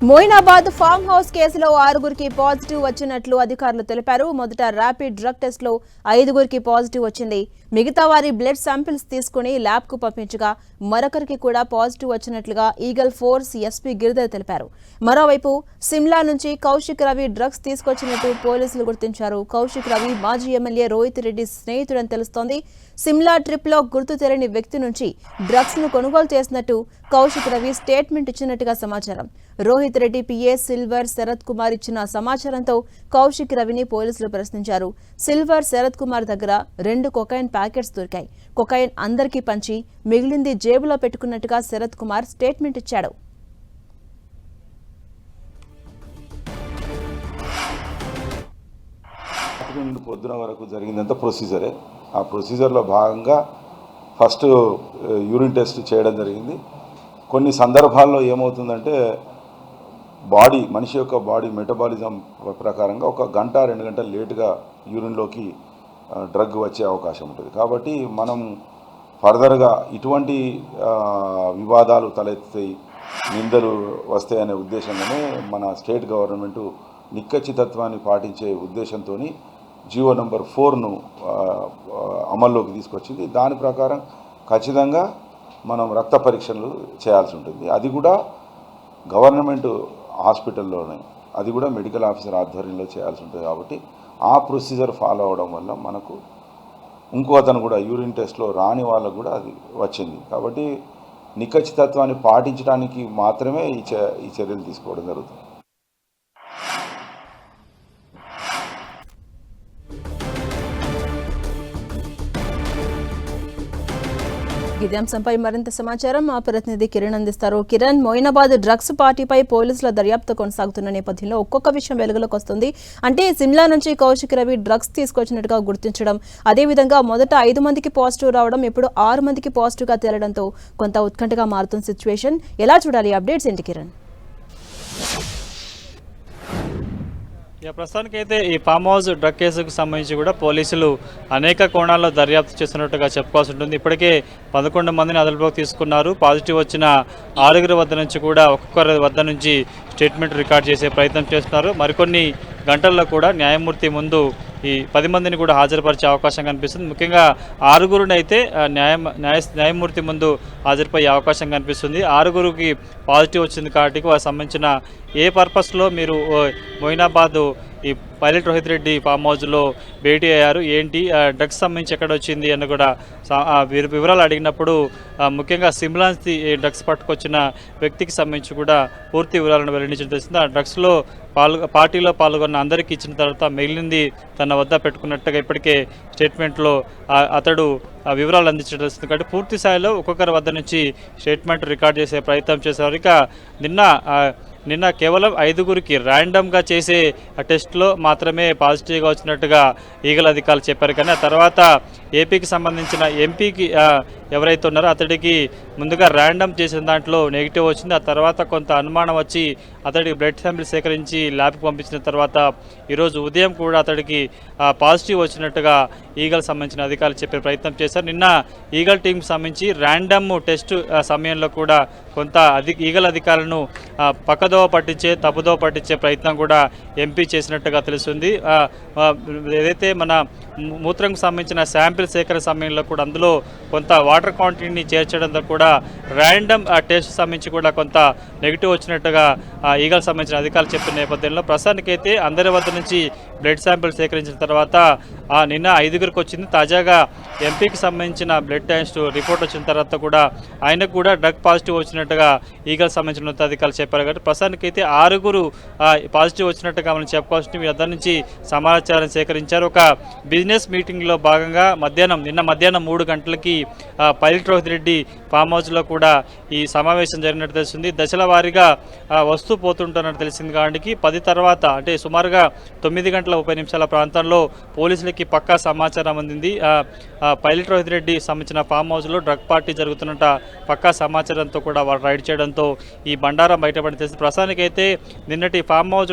Moinabad farm house కేసులో 6గురికి positive వచ్చినట్లు అధికారులు తెలిపారు. మొదట ర్యాపిడ్ డ్రగ్ టెస్ట్ లో 5గురికి పాజిటివ్ వచ్చింది. మిగతా వారి బ్లడ్ శాంపిల్స్ తీసుకుని ల్యాబ్ కు పంపించగా మరొకరికి కూడా పాజిటివ్ వచ్చినట్లుగా ఈగల్ ఫోర్స్ ఎస్పీ గిరిధర్ తెలిపారు. మరోవైపు సిమ్లా నుంచి కౌశిక్ రవి డ్రగ్స్ తీసుకొచ్చినట్టు పోలీసులు గుర్తించారు. కౌశిక్ రవి మాజీ ఎమ్మెల్యే రోహిత్ రెడ్డి స్నేహితుడని తెలుస్తోంది. సిమ్లా ట్రిప్ లో గుర్తు తెలియని వ్యక్తి నుంచి డ్రగ్స్ ను కొనుగోలు చేసినట్టు కౌశిక్ రవి స్టేట్మెంట్ ఇచ్చినట్టుగా సమాచారం. రోహిత్ రెడ్డి పిఏ సిల్వర్ శరత్ కుమార్ ఇచ్చిన సమాచారంతో కౌశిక్ రవిని పోలీసులు ప్రశ్నించారు. సిల్వర్ శరత్ కుమార్ దగ్గర 2 కొకైన్ ప్యాకెట్స్ దొరికాయి. కొకైన్ అందరికీ పంచి మిగిలింది జేబులో పెట్టుకున్నట్టుగా శరత్ కుమార్ స్టేట్మెంట్ ఇచ్చాడు. పొద్దున వరకు జరిగిందంతా ప్రొసీజరే. ఆ ప్రొసీజర్లో భాగంగా ఫస్ట్ యూరిన్ టెస్ట్ చేయడం జరిగింది. కొన్ని సందర్భాల్లో ఏమవుతుందంటే మనిషి యొక్క బాడీ మెటబాలిజం ప్రకారంగా 1 గంట 2 గంటలు లేటుగా యూరిన్లోకి డ్రగ్ వచ్చే అవకాశం ఉంటుంది. కాబట్టి మనం ఫర్దర్గా ఇటువంటి వివాదాలు తలెత్తాయి, నిందలు వస్తాయనే ఉద్దేశంగానే మన స్టేట్ గవర్నమెంటు నిక్కచ్చితత్వాన్ని పాటించే ఉద్దేశంతో జీవో నంబర్ 4ను అమల్లోకి తీసుకొచ్చింది. దాని ప్రకారం ఖచ్చితంగా మనం రక్త పరీక్షలు చేయాల్సి ఉంటుంది. అది కూడా గవర్నమెంట్ హాస్పిటల్లోనే, అది కూడా మెడికల్ ఆఫీసర్ ఆధ్వర్యంలో చేయాల్సి ఉంటుంది. కాబట్టి ఆ ప్రొసీజర్ ఫాలో అవడం వల్ల మనకు ఇంకో అతను కూడా యూరిన్ టెస్ట్లో రాని వాళ్ళకు కూడా అది వచ్చింది. కాబట్టి నిఖచ్చితత్వాన్ని పాటించడానికి మాత్రమే ఈ చర్యలు తీసుకోవడం జరుగుతుంది. ఇదే అంశంపై మరింత సమాచారం మా ప్రతినిధి కిరణ్ అందిస్తారు. కిరణ్, మోయినాబాద్ డ్రగ్స్ పార్టీపై పోలీసుల దర్యాప్తు కొనసాగుతున్న నేపథ్యంలో ఒక్కొక్క విషయం వెలుగులోకి వస్తుంది. అంటే సిమ్లా నుంచి కౌశిక్ రవి డ్రగ్స్ తీసుకొచ్చినట్టుగా గుర్తించడం, అదేవిధంగా మొదట 5 మందికి పాజిటివ్ రావడం, ఇప్పుడు 6 మందికి పాజిటివ్గా తేలడంతో కొంత ఉత్కంఠగా మారుతున్న సిచ్యువేషన్. ఎలా చూడాలి? అప్డేట్స్ ఏంటి కిరణ్? ప్రస్తుతానికి అయితే ఈ ఫామ్ హౌస్ డ్రగ్ కేసుకు సంబంధించి కూడా పోలీసులు అనేక కోణాల్లో దర్యాప్తు చేస్తున్నట్టుగా చెప్పుకోవాల్సి ఉంటుంది. ఇప్పటికే 11 మందిని అదుపులోకి తీసుకున్నారు. పాజిటివ్ వచ్చిన 6గురి వద్ద నుంచి కూడా ఒక్కొక్కరి వద్ద నుంచి స్టేట్మెంట్ రికార్డ్ చేసే ప్రయత్నం చేస్తున్నారు. మరికొన్ని గంటల్లో కూడా న్యాయమూర్తి ముందు ఈ 10 మందిని కూడా హాజరుపరిచే అవకాశం కనిపిస్తుంది. ముఖ్యంగా 6గురిని అయితే న్యాయమూర్తి ముందు హాజరుపయ్యే అవకాశం కనిపిస్తుంది. 6గురికి పాజిటివ్ వచ్చింది కాబట్టి వారికి సంబంధించిన ఏ పర్పస్లో మీరు మోయినాబాద్ ఈ పైలట్ రోహిత్ రెడ్డి ఫామ్ హౌస్లో భేటీ అయ్యారు, ఏంటి డ్రగ్స్ సంబంధించి ఎక్కడ వచ్చింది అని కూడా వివరాలు అడిగినప్పుడు ముఖ్యంగా సిమ్లా నుంచి డ్రగ్స్ పట్టుకొచ్చిన వ్యక్తికి సంబంధించి కూడా పూర్తి వివరాలను వెల్లడించడం తెలిసింది. ఆ డ్రగ్స్లో పార్టీలో పాల్గొన్న అందరికీ ఇచ్చిన తర్వాత మిగిలింది తన వద్ద పెట్టుకున్నట్టుగా ఇప్పటికే స్టేట్మెంట్లో అతడు వివరాలు అందించడం తెలిసింది. కాబట్టి పూర్తి స్థాయిలో ఒక్కొక్కరి వద్ద నుంచి స్టేట్మెంట్ రికార్డ్ చేసే ప్రయత్నం చేశారు. ఇక నిన్న కేవలం 5గురికి ర్యాండమ్గా చేసే టెస్ట్లో మాత్రమే పాజిటివ్గా వచ్చినట్టుగా ఈగల్ అధికారులు చెప్పారు. కానీ ఆ తర్వాత ఏపీకి సంబంధించిన ఎంపీకి ఎవరైతే ఉన్నారో అతడికి ముందుగా ర్యాండమ్ చేసిన దాంట్లో నెగిటివ్ వచ్చింది. ఆ తర్వాత కొంత అనుమానం వచ్చి అతడికి బ్లడ్ శాంపిల్ సేకరించి ల్యాబ్కి పంపించిన తర్వాత ఈరోజు ఉదయం కూడా అతడికి పాజిటివ్ వచ్చినట్టుగా ఈగల్ సంబంధించిన అధికారులు చెప్పే ప్రయత్నం చేశారు. నిన్న ఈగల్ టీంకి సంబంధించి ర్యాండమ్ టెస్ట్ సమయంలో కూడా కొంత ఈగల్ అధికారులను పక్కదోవ పట్టించే తప్పుదోవ పట్టించే ప్రయత్నం కూడా ఎంపీ చేసినట్టుగా తెలుస్తుంది. ఏదైతే మన మూత్రంకు సంబంధించిన శాంపిల్ సేకరణ సమయంలో కూడా అందులో కొంత వాటర్ క్వాంటిటీని చేర్చడంతో కూడా ర్యాండమ్ టెస్ట్ సంబంధించి కూడా కొంత నెగిటివ్ వచ్చినట్టుగా ఈగల్ సంబంధించిన అధికారులు చెప్పిన నేపథ్యంలో ప్రస్తుతానికైతే అందరి వద్ద నుంచి బ్లడ్ శాంపిల్ సేకరించిన తర్వాత నిన్న 5గురికి వచ్చింది. తాజాగా ఎంపీకి సంబంధించిన బ్లడ్ టెస్ట్ రిపోర్ట్ వచ్చిన తర్వాత కూడా ఆయనకు కూడా డ్రగ్ పాజిటివ్ వచ్చినట్టుగా ఈగల్ సంబంధించిన ఉన్నతాధికారులు చెప్పారు. కాబట్టి ప్రస్తుతానికైతే 6గురు పాజిటివ్ వచ్చినట్టుగా మనం చెప్పుకోవాల్సింది. వీళ్ళందరి నుంచి సమాచారం సేకరించారు. ఒక బిజినెస్ మీటింగ్లో భాగంగా నిన్న మధ్యాహ్నం 3 గంటలకి పైలట్ రోహిత్ రెడ్డి ఫామ్ హౌస్లో కూడా ఈ సమావేశం జరిగినట్టు తెలిసింది. దశల వారీగా వస్తూ పోతుంటున్నట్టు తెలిసింది. కాబట్టి 10 తర్వాత అంటే సుమారుగా 9:30 ప్రాంతంలో పోలీసులకి పక్కా సమాచారం అందింది. పైలట్ రోహిత్ రెడ్డి సంబంధించిన ఫామ్ హౌస్లో డ్రగ్ పార్టీ జరుగుతున్నట్ట పక్కా సమాచారంతో కూడా వారు రైడ్ చేయడంతో ఈ బండారం బయట బయటపడి తెలిసింది. ప్రస్తుతానికైతే నిన్నటి ఫామ్ హౌస్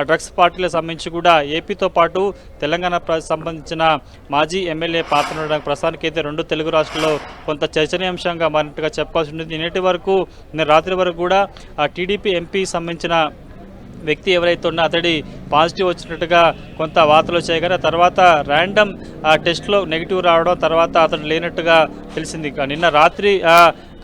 డ్రగ్స్ పార్టీలకు సంబంధించి కూడా ఏపీతో పాటు తెలంగాణ సంబంధించిన మాజీ ఎమ్మెల్యే పాత్ర ఉండడానికి ప్రస్తుతానికైతే రెండు తెలుగు రాష్ట్రాల్లో కొంత చర్చనీయాంశంగా మారినట్టుగా చెప్పుకోవాల్సి ఉంటుంది. నిన్న రాత్రి వరకు కూడా టీడీపీ ఎంపీ సంబంధించిన వ్యక్తి ఎవరైతే ఉన్నా అతడి పాజిటివ్ వచ్చినట్టుగా కొంత వార్తలు వచ్చాయి, కానీ తర్వాత ర్యాండమ్ టెస్ట్లో నెగిటివ్ రావడం తర్వాత అతడు లేనట్టుగా తెలిసింది. నిన్న రాత్రి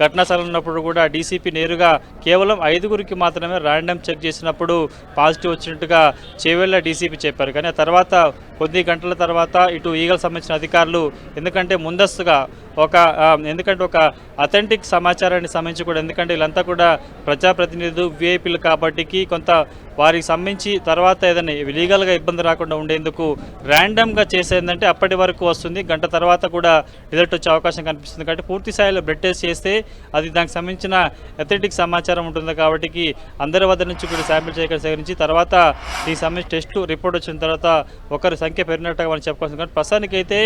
ఘటనా స్థలం ఉన్నప్పుడు కూడా డీసీపీ నేరుగా కేవలం 5గురికి మాత్రమే ర్యాండమ్ చెక్ చేసినప్పుడు పాజిటివ్ వచ్చినట్టుగా చేవెళ్ళ డీసీపీ చెప్పారు. కానీ ఆ తర్వాత కొద్ది గంటల తర్వాత ఇటు ఈగల్ సంబంధించిన అధికారులు ఎందుకంటే ముందస్తుగా ఒక అథెంటిక్ సమాచారాన్ని సంబంధించి కూడా, ఎందుకంటే వీళ్ళంతా కూడా ప్రజాప్రతినిధులు విఐపీలు కాబట్టి కొంత వారికి సంబంధించి తర్వాత ఏదైనా లీగల్గా ఇబ్బంది రాకుండా ఉండేందుకు ర్యాండమ్గా చేసేందంటే అప్పటి వరకు వస్తుంది, గంట తర్వాత కూడా రిజల్ట్ వచ్చే అవకాశం కనిపిస్తుంది. కాబట్టి పూర్తి స్థాయిలో బ్లడ్ టెస్ట్ చేస్తే అది దానికి సంబంధించిన అథెంటిక్ సమాచారం ఉంటుంది కాబట్టి అందరి వద్ద నుంచి కూడా శాంపిల్ సేకరించి తర్వాత ఈ సంబంధించి టెస్టులు రిపోర్ట్ వచ్చిన తర్వాత ఒకరి సంఖ్య పెరిగినట్టుగా మనం చెప్పుకోవచ్చు. కానీ ప్రస్తుతానికైతే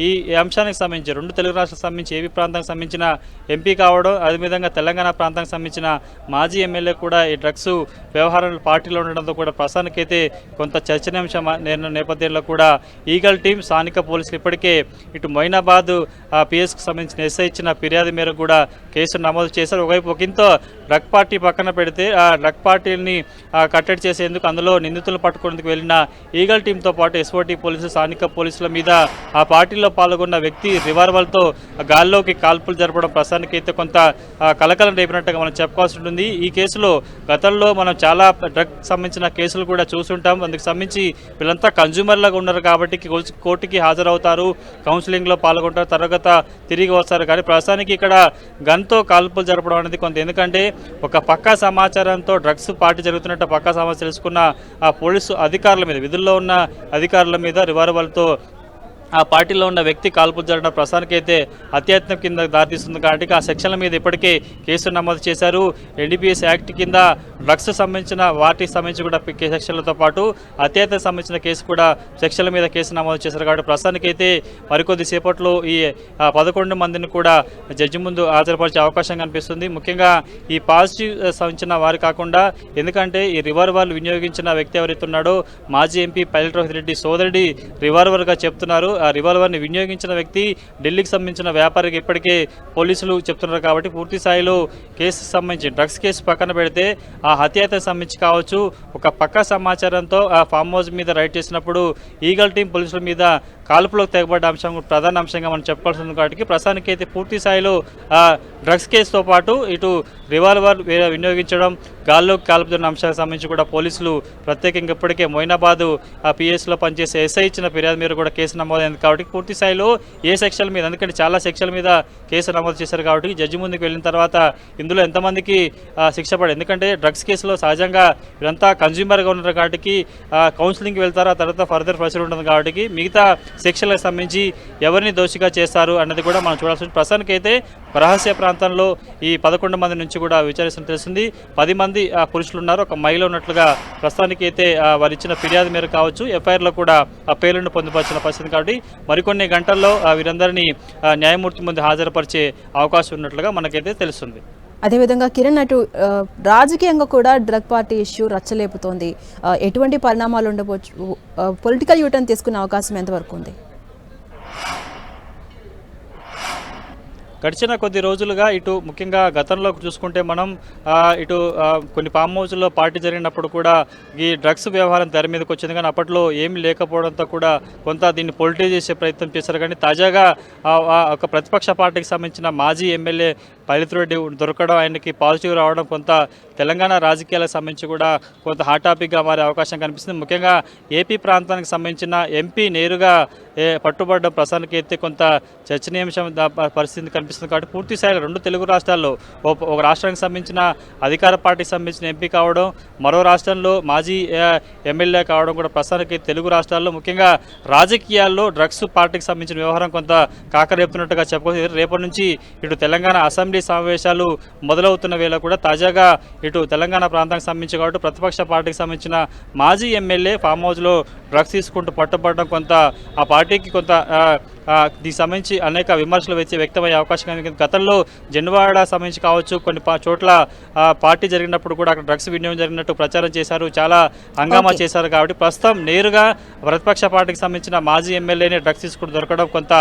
ఈ అంశానికి సంబంధించి రెండు తెలుగు రాష్ట్రాలకు సంబంధించి ఏపీ ప్రాంతానికి సంబంధించిన ఎంపీ కావడం, అదేవిధంగా తెలంగాణ ప్రాంతానికి సంబంధించిన మాజీ ఎమ్మెల్యే కూడా ఈ డ్రగ్స్ వ్యవహారాలు పార్టీలో ఉండడంతో కూడా ప్రస్తుతానికైతే కొంత చర్చనీయాంశం నేపథ్యంలో కూడా ఈగల్ టీం స్థానిక పోలీసులు ఇప్పటికే ఇటు మొయినాబాద్ పిఎస్కు సంబంధించిన ఎస్ఐ ఇచ్చిన ఫిర్యాదు మేరకు కూడా కేసు నమోదు చేశారు. ఒకవైపు ఒకంతో డ్రగ్ పార్టీ పక్కన పెడితే ఆ డ్రగ్ పార్టీని కట్టడి చేసేందుకు అందులో నిందితులు పట్టుకునేందుకు వెళ్ళిన ఈగల్ టీంతో పాటు ఎస్ఓటీ పోలీసులు స్థానిక పోలీసుల మీద ఆ పార్టీలో పాల్గొన్న వ్యక్తి రివాల్వర్తో గాల్లోకి కాల్పులు జరపడం ప్రస్తుతానికైతే కొంత కలకలం రేపినట్టుగా మనం చెప్పుకోవాల్సి ఉంటుంది. ఈ కేసులో గతంలో మనం చాలా డ్రగ్ సంబంధించిన కేసులు కూడా చూస్తుంటాం. అందుకు సంబంధించి వీళ్ళంతా కన్జ్యూమర్లాగా ఉన్నారు కాబట్టి కోర్టుకి హాజరవుతారు, కౌన్సిలింగ్లో పాల్గొంటారు, తర్వాత తిరిగి వస్తారు. కానీ ప్రస్తుతానికి ఇక్కడ గన్తో కాల్పులు జరపడం అనేది కొంత, ఎందుకంటే ఒక పక్కా సమాచారంతో డ్రగ్స్ పార్టీ జరుగుతున్నట్టు పక్కా సమాచారం తెలుసుకున్న ఆ పోలీసు అధికారుల మీద, విధుల్లో ఉన్న అధికారుల మీద రివాల్వర్తో ఆ పార్టీలో ఉన్న వ్యక్తి కాల్పులు జరగడం ప్రస్తుతానికైతే అత్యయత్నం కింద దారితీస్తుంది. కాబట్టి ఆ సెక్షన్ల మీద ఇప్పటికే కేసు నమోదు చేశారు. ఎన్డీపీఎస్ యాక్ట్ కింద డ్రగ్స్ సంబంధించిన వాటికి సంబంధించి కూడా సెక్షన్లతో పాటు అత్యయత్నం సంబంధించిన కేసు కూడా సెక్షన్ల మీద కేసు నమోదు చేశారు. కాబట్టి ప్రస్తుతానికైతే మరికొద్ది సేపట్లో ఈ 11 మందిని కూడా జడ్జి ముందు హాజరుపరిచే అవకాశం కనిపిస్తుంది. ముఖ్యంగా ఈ పాజిటివ్ సంబంధించిన వారు కాకుండా, ఎందుకంటే ఈ రివాల్వర్ వినియోగించిన వ్యక్తి ఎవరైతే ఉన్నాడో మాజీ ఎంపీ పైలట్ రోహిత్ రెడ్డి సోదరుడి రివాల్వర్గా చెప్తున్నారు. ఆ రివాల్వర్ని వినియోగించిన వ్యక్తి ఢిల్లీకి సంబంధించిన వ్యాపారికి ఇప్పటికే పోలీసులు చెప్తున్నారు. కాబట్టి పూర్తి స్థాయిలో కేసు సంబంధించి డ్రగ్స్ కేసు పక్కన పెడితే ఆ హత్యాయతకు సంబంధించి కావచ్చు, ఒక పక్కా సమాచారంతో ఆ ఫామ్ హౌస్ మీద రైడ్ చేసినప్పుడు ఈగల్ టీం పోలీసుల మీద కాల్పులోకి తెగబడ్డ అంశం ప్రధాన అంశంగా మనం చెప్పుకోవాల్సి ఉంది. కాబట్టి ప్రస్తుతానికైతే పూర్తి స్థాయిలో డ్రగ్స్ కేసుతో పాటు ఇటు రివాల్వర్ వినియోగించడం, గాల్లోకి కాల్పుతున్న అంశాలకు సంబంధించి కూడా పోలీసులు ప్రత్యేకంగా ఇప్పటికే మొయినాబాద్ పిఎస్లో పనిచేసే ఎస్ఐ ఇచ్చిన ఫిర్యాదు మీద కూడా కేసు నమోదైంది. కాబట్టి పూర్తి స్థాయిలో ఏ సెక్షన్ల మీద, ఎందుకంటే చాలా సెక్షన్ల మీద కేసు నమోదు చేశారు కాబట్టి జడ్జి ముందుకు వెళ్ళిన తర్వాత ఇందులో ఎంతమందికి శిక్ష పడే, ఎందుకంటే డ్రగ్స్ కేసులో సహజంగా వీరంతా కన్జ్యూమర్గా ఉన్నారు కాబట్టి కౌన్సిలింగ్కి వెళ్తారు, ఆ తర్వాత ఫర్దర్ ప్రొసీడ్ ఉంటుంది. కాబట్టి మిగతా సెక్షన్లకు సంబంధించి ఎవరిని దోషిగా చేస్తారు అన్నది కూడా మనం చూడాల్సి ఉంటుంది. ప్రస్తుతానికైతే రహస్య ప్రాంతంలో ఈ 11 మంది నుంచి కూడా విచారిస్తున్నట్టు తెలిసింది. 10 మంది పురుషులు ఉన్నారు, ఒక మహిళ ఉన్నట్లుగా ప్రస్తుతానికి అయితే వారు ఇచ్చిన ఫిర్యాదు మేరకు కావచ్చు ఎఫ్ఐఆర్లో కూడా ఆ పేర్లను పొందుపరిచిన పరిస్థితి. కాబట్టి మరికొన్ని గంటల్లో వీరందరినీ న్యాయమూర్తి ముందు హాజరుపరిచే అవకాశం ఉన్నట్లుగా మనకైతే తెలుస్తుంది. అదేవిధంగా కిరణ్, అటు రాజకీయంగా కూడా డ్రగ్ పార్టీ ఇష్యూ రచ్చలేపుతోంది. ఎటువంటి పరిణామాలు ఉండవచ్చు? పొలిటికల్ యూటర్న్ తీసుకునే అవకాశం ఎంతవరకు ఉంది? గడిచిన కొద్ది రోజులుగా ఇటు ముఖ్యంగా గతంలో చూసుకుంటే మనం ఇటు కొన్ని ఫామ్ హౌస్లో పార్టీ జరిగినప్పుడు కూడా ఈ డ్రగ్స్ వ్యవహారం తెర మీదకి వచ్చింది. కానీ అప్పట్లో ఏమీ లేకపోవడంతో కూడా కొంత దీన్ని పొలిటైజ్ చేసే ప్రయత్నం చేశారు. కానీ తాజాగా ఒక ప్రతిపక్ష పార్టీకి సంబంధించిన మాజీ ఎమ్మెల్యే పైలట్ రెడ్డి దొరకడం, ఆయనకి పాజిటివ్ రావడం కొంత తెలంగాణ రాజకీయాలకు సంబంధించి కూడా కొంత హాట్ టాపిక్గా మారే అవకాశం కనిపిస్తుంది. ముఖ్యంగా ఏపీ ప్రాంతానికి సంబంధించిన ఎంపీ నేరుగా పట్టుబడ్డ ప్రస్తుతానికి అయితే కొంత చర్చనీయాంశం పరిస్థితి కనిపిస్తుంది. కాబట్టి పూర్తి స్థాయిలో రెండు తెలుగు రాష్ట్రాల్లో ఒక రాష్ట్రానికి సంబంధించిన అధికార పార్టీకి సంబంధించిన ఎంపీ కావడం, మరో రాష్ట్రంలో మాజీ ఎమ్మెల్యే కావడం కూడా ప్రస్తుతానికి తెలుగు రాష్ట్రాల్లో ముఖ్యంగా రాజకీయాల్లో డ్రగ్స్ పార్టీకి సంబంధించిన వ్యవహారం కొంత కాకరేపుతున్నట్టుగా చెప్పుకోవచ్చు. రేపటి నుంచి ఇటు తెలంగాణ అసెంబ్లీ సమావేశాలు మొదలవుతున్న వేళ కూడా తాజాగా ఇటు తెలంగాణ ప్రాంతానికి సంబంధించి కాబట్టి ప్రతిపక్ష పార్టీకి సంబంధించిన మాజీ ఎమ్మెల్యే ఫామ్ హౌస్లో డ్రగ్స్ తీసుకుంటూ పట్టుబడడం కొంత ఆ పార్టీకి కొంత దీనికి సంబంధించి అనేక విమర్శలు వ్యక్తమయ్యే అవకాశం కనిపించింది. గతంలో జన్వాడ సంబంధించి కావచ్చు కొన్ని చోట్ల పార్టీ జరిగినప్పుడు కూడా అక్కడ డ్రగ్స్ వినియోగం జరిగినట్టు ప్రచారం చేశారు, చాలా హంగామా చేశారు. కాబట్టి ప్రస్తుతం నేరుగా ప్రతిపక్ష పార్టీకి సంబంధించిన మాజీ ఎమ్మెల్యేనే డ్రగ్స్ తీసుకుని దొరకడం కొంత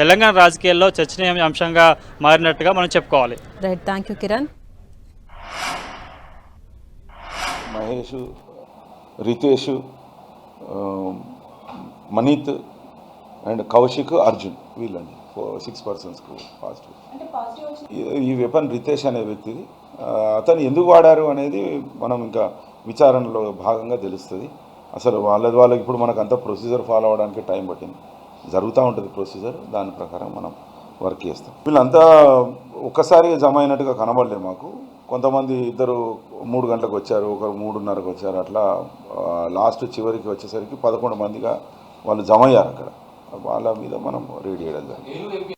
తెలంగాణ రాజకీయాల్లో చర్చనీయ అంశంగా మారినట్టుగా మనం చెప్పుకోవాలి. Right, thank you Kiran. Mahesh, Ritesh, Maneet and Kaushik, Arjun వీళ్ళండి 6 పర్సన్స్కు పాజిటివ్. ఈ వెపన్ రితేష్ అనే వ్యక్తిది. అతను ఎందుకు వాడారు అనేది మనం ఇంకా విచారణలో భాగంగా తెలుస్తుంది. అసలు వాళ్ళకి ఇప్పుడు మనకు అంత ప్రొసీజర్ ఫాలో అవ్వడానికి టైం పట్టింది. జరుగుతూ ఉంటుంది ప్రొసీజర్, దాని ప్రకారం మనం వర్క్ చేస్తాం. వీళ్ళంతా ఒక్కసారి జమ అయినట్టుగా కనబడలేదు మాకు. కొంతమంది 3 గంటలకు వచ్చారు, ఒకరు 3:30కు వచ్చారు. అట్లా లాస్ట్ చివరికి వచ్చేసరికి 11 మందిగా వాళ్ళు జమ అయ్యారు. అక్కడ వాళ్ళ మీద మనం రేడ్ చేయడం జరిగింది.